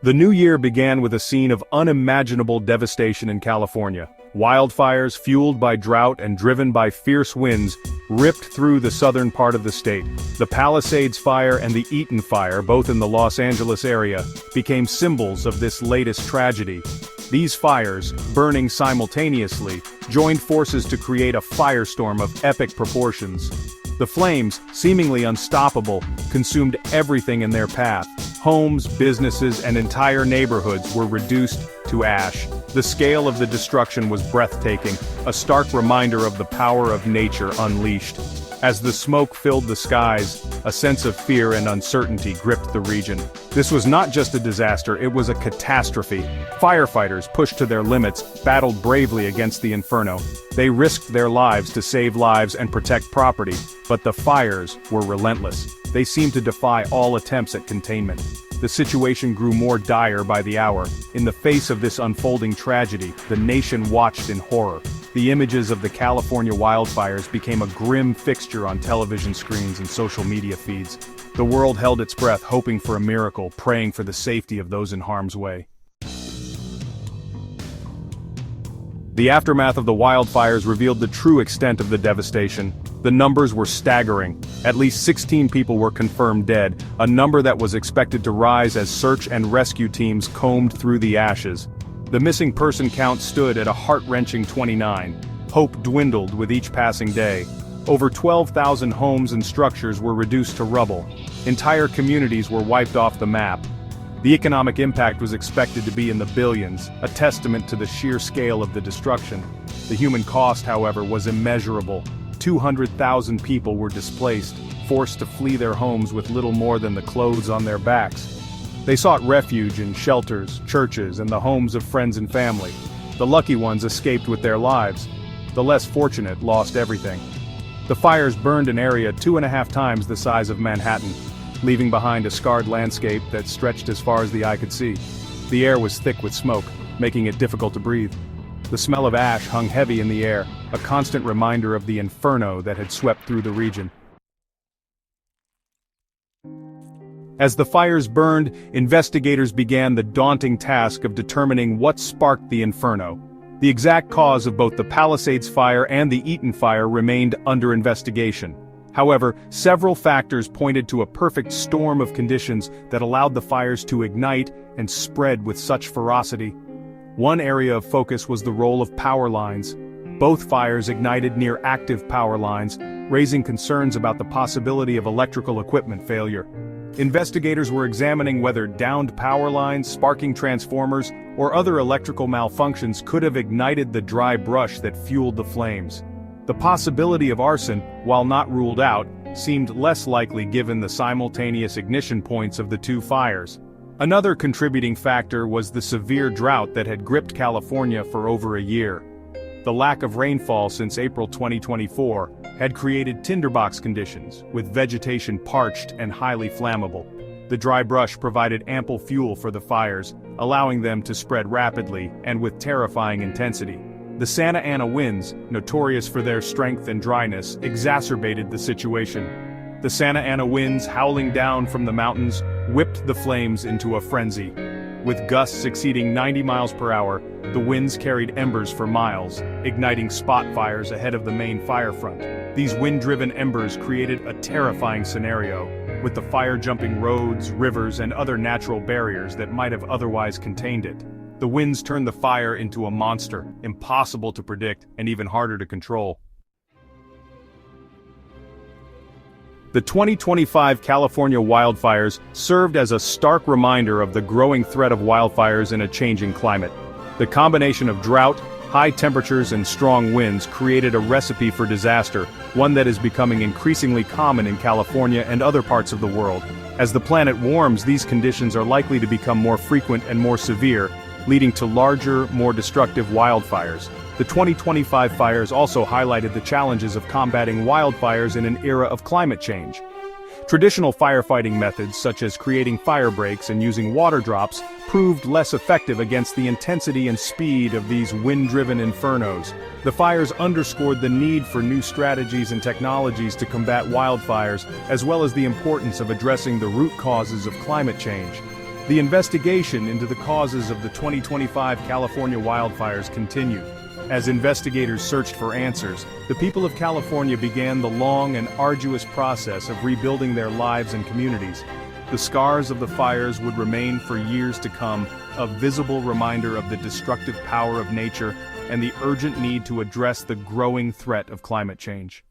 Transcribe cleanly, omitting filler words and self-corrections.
The new year began with a scene of unimaginable devastation in California. Wildfires, fueled by drought and driven by fierce winds, ripped through the southern part of the state. The Palisades Fire and the Eaton Fire, both in the Los Angeles area, became symbols of this latest tragedy. These fires, burning simultaneously, joined forces to create a firestorm of epic proportions. The flames, seemingly unstoppable, consumed everything in their path. Homes, businesses, and entire neighborhoods were reduced to ash. The scale of the destruction was breathtaking, a stark reminder of the power of nature unleashed. As the smoke filled the skies, a sense of fear and uncertainty gripped the region. This was not just a disaster, it was a catastrophe. Firefighters, pushed to their limits, battled bravely against the inferno. They risked their lives to save lives and protect property, but the fires were relentless. They seemed to defy all attempts at containment. The situation grew more dire by the hour. In the face of this unfolding tragedy, the nation watched in horror. The images of the California wildfires became a grim fixture on television screens and social media feeds. The world held its breath, hoping for a miracle, praying for the safety of those in harm's way. The aftermath of the wildfires revealed the true extent of the devastation. The numbers were staggering. At least 16 people were confirmed dead, a number that was expected to rise as search and rescue teams combed through the ashes. The missing person count stood at a heart-wrenching 29. Hope dwindled with each passing day. Over 12,000 homes and structures were reduced to rubble. Entire communities were wiped off the map. The economic impact was expected to be in the billions, a testament to the sheer scale of the destruction. The human cost, however, was immeasurable. 200,000 people were displaced, forced to flee their homes with little more than the clothes on their backs. They sought refuge in shelters, churches, and the homes of friends and family. The lucky ones escaped with their lives. The less fortunate lost everything. The fires burned an area 2.5 times the size of Manhattan, leaving behind a scarred landscape that stretched as far as the eye could see. The air was thick with smoke, making it difficult to breathe. The smell of ash hung heavy in the air, a constant reminder of the inferno that had swept through the region. As the fires burned, investigators began the daunting task of determining what sparked the inferno. The exact cause of both the Palisades Fire and the Eaton Fire remained under investigation. However, several factors pointed to a perfect storm of conditions that allowed the fires to ignite and spread with such ferocity. One area of focus was the role of power lines. Both fires ignited near active power lines, raising concerns about the possibility of electrical equipment failure. Investigators were examining whether downed power lines, sparking transformers, or other electrical malfunctions could have ignited the dry brush that fueled the flames. The possibility of arson, while not ruled out, seemed less likely given the simultaneous ignition points of the two fires. Another contributing factor was the severe drought that had gripped California for over a year. The lack of rainfall since April 2024 had created tinderbox conditions, with vegetation parched and highly flammable. The dry brush provided ample fuel for the fires, allowing them to spread rapidly and with terrifying intensity. The Santa Ana winds, notorious for their strength and dryness, exacerbated the situation. The Santa Ana winds, howling down from the mountains, whipped the flames into a frenzy. With gusts exceeding 90 miles per hour, the winds carried embers for miles, igniting spot fires ahead of the main fire front. These wind-driven embers created a terrifying scenario, with the fire jumping roads, rivers, and other natural barriers that might have otherwise contained it. The winds turned the fire into a monster, impossible to predict and even harder to control. The 2025 California wildfires served as a stark reminder of the growing threat of wildfires in a changing climate. The combination of drought, high temperatures, and strong winds created a recipe for disaster, one that is becoming increasingly common in California and other parts of the world. As the planet warms, these conditions are likely to become more frequent and more severe, leading to larger, more destructive wildfires. The 2025 fires also highlighted the challenges of combating wildfires in an era of climate change. Traditional firefighting methods such as creating fire breaks and using water drops proved less effective against the intensity and speed of these wind-driven infernos. The fires underscored the need for new strategies and technologies to combat wildfires, as well as the importance of addressing the root causes of climate change. The investigation into the causes of the 2025 California wildfires continued. As investigators searched for answers, the people of California began the long and arduous process of rebuilding their lives and communities. The scars of the fires would remain for years to come, a visible reminder of the destructive power of nature and the urgent need to address the growing threat of climate change.